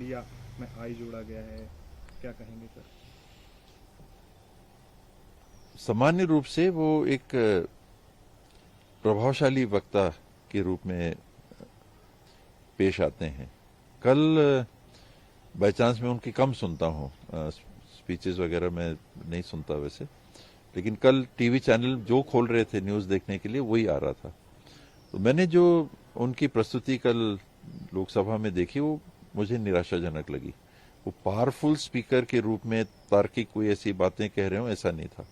India में आई जोड़ा गया है, क्या कहेंगे सर? सामान्य रूप से वो एक प्रभावशाली वक्ता के रूप में पेश आते हैं। कल बाय चांस मैं उनकी कम सुनता हूँ, स्पीचेस वगैरह मैं नहीं सुनता वैसे, लेकिन कल टीवी चैनल जो खोल रहे थे न्यूज देखने के लिए वही आ रहा था। तो मैंने जो उनकी प्रस्तुति कल लोकसभा में देखी वो मुझे निराशाजनक लगी। वो पावरफुल स्पीकर के रूप में तार्किक कोई ऐसी बातें कह रहे हो ऐसा नहीं था।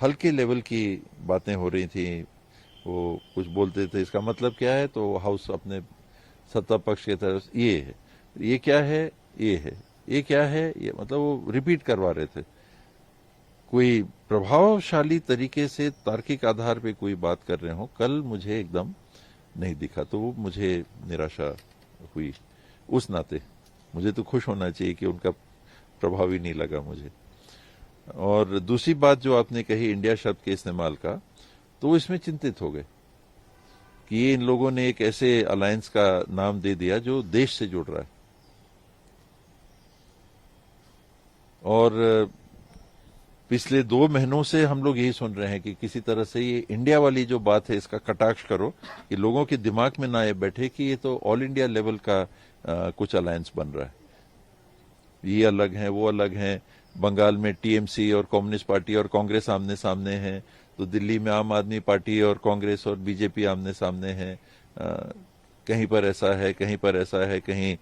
हल्के लेवल की बातें हो रही थी, वो कुछ बोलते थे इसका मतलब क्या है, तो हाउस अपने सत्ता पक्ष की तरफ ये है, ये क्या है, ये है, ये क्या है, ये मतलब वो रिपीट करवा रहे थे। कोई प्रभावशाली तरीके से तार्किक आधार पे कोई बात कर रहे हो कल मुझे एकदम नहीं दिखा, तो वो मुझे निराशा हुई। उस नाते मुझे तो खुश होना चाहिए कि उनका प्रभाव ही नहीं लगा मुझे। और दूसरी बात जो आपने कही इंडिया शब्द के इस्तेमाल का, तो इसमें चिंतित हो गए कि ये इन लोगों ने एक ऐसे अलायंस का नाम दे दिया जो देश से जुड़ रहा है। और पिछले 2 महीनों से हम लोग यही सुन रहे हैं कि किसी तरह से ये इंडिया वाली जो बात है इसका कटाक्ष करो, कि लोगों के दिमाग में ना ये बैठे कि ये तो ऑल इंडिया लेवल का कुछ अलायंस बन रहा है। ये अलग है, वो अलग है। बंगाल में टीएमसी और कम्युनिस्ट पार्टी और कांग्रेस आमने सामने है, तो दिल्ली में आम आदमी पार्टी और कांग्रेस और बीजेपी आमने सामने है। कहीं पर ऐसा है, कहीं पर ऐसा है, कहीं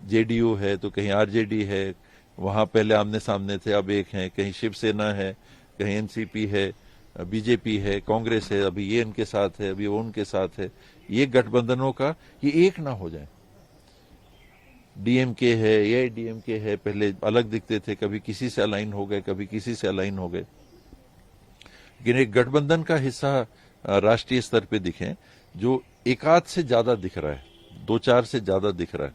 जेडीयू है तो कहीं आरजेडी है। वहां पहले आमने सामने थे, अब एक हैं। कहीं शिवसेना है, कहीं एनसीपी है, बीजेपी है, कांग्रेस है, अभी ये इनके साथ है, अभी वो उनके साथ है। ये गठबंधनों का ये एक ना हो जाए। डीएमके है, ये डीएमके है, पहले अलग दिखते थे, कभी किसी से अलाइन हो गए, कभी किसी से अलाइन हो गए। लेकिन एक गठबंधन का हिस्सा राष्ट्रीय स्तर पे दिखे जो एकाध से ज्यादा दिख रहा है, 2-4 से ज्यादा दिख रहा है,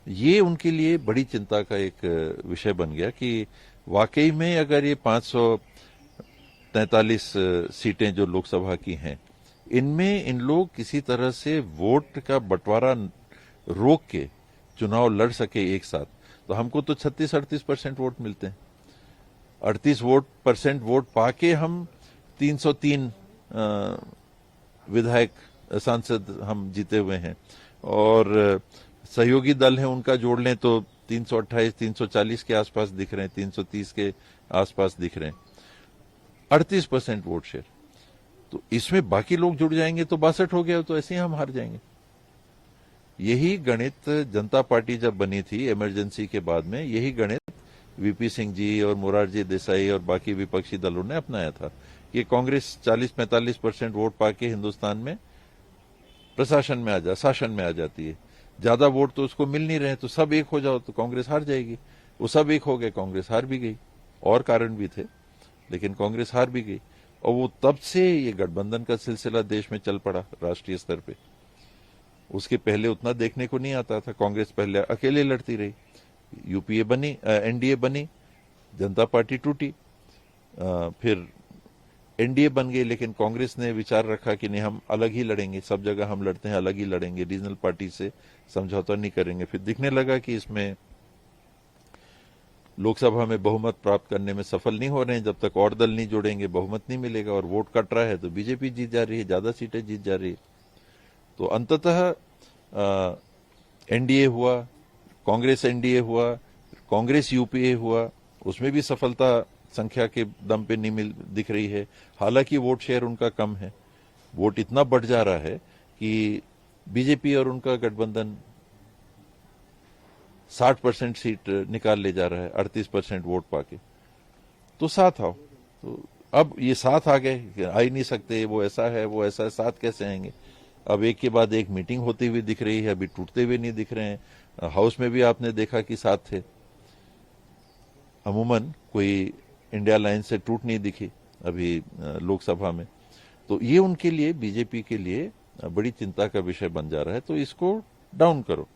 ये उनके लिए बड़ी चिंता का एक विषय बन गया कि वाकई में अगर ये 543 सीटें जो लोकसभा की हैं, इनमें इन लोग किसी तरह से वोट का बंटवारा रोक के चुनाव लड़ सके एक साथ, तो हमको तो 36-38% वोट मिलते हैं। 38% वोट पाके हम 303 विधायक सांसद हम जीते हुए हैं। और सहयोगी दल है उनका जोड़ लें तो 328-340 के आसपास दिख रहे हैं, 330 के आसपास दिख रहे हैं। 38% वोट शेयर, तो इसमें बाकी लोग जुड़ जाएंगे तो 62 हो गया, तो ऐसे ही हम हार जाएंगे। यही गणित जनता पार्टी जब बनी थी इमरजेंसी के बाद में, यही गणित वीपी सिंह जी और मोरारजी देसाई और बाकी विपक्षी दलों ने अपनाया था कि कांग्रेस 40-45% वोट पाके हिंदुस्तान में प्रशासन में शासन में आ जाती है। ज्यादा वोट तो उसको मिल नहीं रहे, तो सब एक हो जाओ तो कांग्रेस हार जाएगी। वो सब एक हो गए, कांग्रेस हार भी गई, और कारण भी थे, लेकिन कांग्रेस हार भी गई। और वो तब से ये गठबंधन का सिलसिला देश में चल पड़ा राष्ट्रीय स्तर पे। उसके पहले उतना देखने को नहीं आता था। कांग्रेस पहले अकेले लड़ती रही, यूपीए बनी, एनडीए बनी, जनता पार्टी टूटी, फिर एनडीए बन गई, लेकिन कांग्रेस ने विचार रखा कि नहीं, हम अलग ही लड़ेंगे, सब जगह हम लड़ते हैं, अलग ही लड़ेंगे, रीजनल पार्टी से समझौता नहीं करेंगे। फिर दिखने लगा कि इसमें लोकसभा में बहुमत प्राप्त करने में सफल नहीं हो रहे हैं, जब तक और दल नहीं जुड़ेंगे बहुमत नहीं मिलेगा, और वोट कट रहा है तो बीजेपी जीत जा रही है, ज्यादा सीटें जीत जा रही है। तो अंततः एनडीए हुआ, कांग्रेस एनडीए हुआ, कांग्रेस यूपीए हुआ, उसमें भी सफलता संख्या के दम पे नहीं दिख रही है। हालांकि वोट शेयर उनका कम है, वोट इतना बढ़ जा रहा है कि बीजेपी और उनका गठबंधन 60% सीट निकाल ले जा रहा है 38% वोट पाके। तो साथ आओ, तो अब ये साथ आ गए, आ ही नहीं सकते, वो ऐसा है वो ऐसा है, साथ कैसे आएंगे। अब एक के बाद एक मीटिंग होती हुई दिख रही है, अभी टूटते हुए नहीं दिख रहे हैं। हाउस में भी आपने देखा कि साथ थे, अमूमन कोई इंडिया लाइन से टूट नहीं दिखी अभी लोकसभा में। तो ये उनके लिए, बीजेपी के लिए बड़ी चिंता का विषय बन जा रहा है, तो इसको डाउन करो।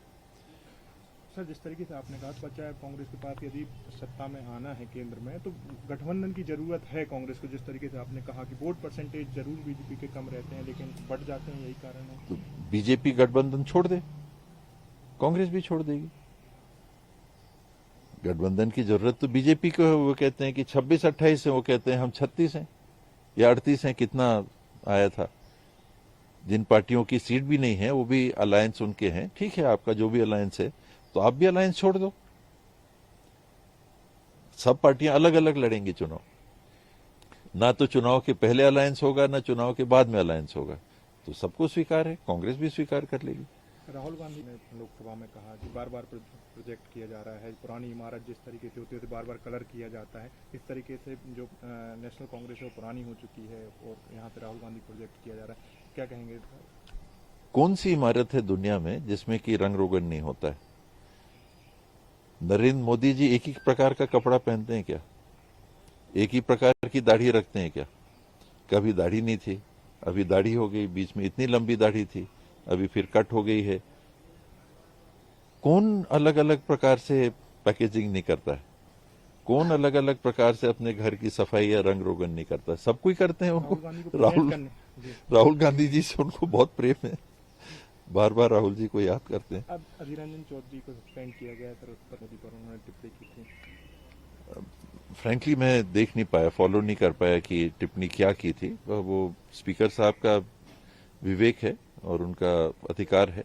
सर, जिस तरीके से आपने कहा, चाहे कांग्रेस के पास यदि सत्ता में आना है केंद्र में, तो गठबंधन की जरूरत है कांग्रेस को। जिस तरीके से आपने कहा कि वोट परसेंटेज जरूर बीजेपी के कम रहते हैं, लेकिन बढ़ जाते हैं, यही कारण है। तो बीजेपी गठबंधन छोड़ दे, कांग्रेस भी छोड़ देगी। गठबंधन की जरूरत तो बीजेपी को है। वो कहते हैं कि 26-28 है, वो कहते हैं हम 36 हैं या 38 हैं, कितना आया था। जिन पार्टियों की सीट भी नहीं है वो भी अलायंस उनके हैं। ठीक है, आपका जो भी अलायंस है तो आप भी अलायंस छोड़ दो। सब पार्टियां अलग अलग लड़ेंगी चुनाव, ना तो चुनाव के पहले अलायंस होगा ना चुनाव के बाद में अलायंस होगा। तो सबको स्वीकार है, कांग्रेस भी स्वीकार कर लेगी। राहुल गांधी ने लोकसभा में कहा कि बार बार प्रोजेक्ट किया जा रहा है, पुरानी इमारत जिस तरीके से होती है बार बार कलर किया जाता है, इस तरीके से जो नेशनल कांग्रेस है वो पुरानी हो चुकी है और यहाँ पे राहुल गांधी प्रोजेक्ट किया जा रहा है, क्या कहेंगे? कौन सी इमारत है दुनिया में जिसमें कि रंग रोगन नहीं होता है? नरेंद्र मोदी जी एक ही प्रकार का कपड़ा पहनते हैं क्या? एक ही प्रकार की दाढ़ी रखते हैं क्या? कभी दाढ़ी नहीं थी, अभी दाढ़ी हो गई, बीच में इतनी लंबी दाढ़ी थी, अभी फिर कट हो गई है। कौन अलग अलग प्रकार से पैकेजिंग नहीं करता है? कौन अलग अलग प्रकार से अपने घर की सफाई या रंग रोगन नहीं करता? सब कोई करते हैं। उनको राहुल गांधी जी से उनको बहुत प्रेम है, बार बार राहुल जी को याद करते हैं। अब अधीर रंजन चौधरी को सस्पेंड किया गया सर, उस पर मोदी पर उन्होंने टिप्पणी की थी। फ्रैंकली मैं देख नहीं पाया, फॉलो नहीं कर पाया कि टिप्पणी क्या की थी। वो स्पीकर साहब का विवेक है और उनका अधिकार है।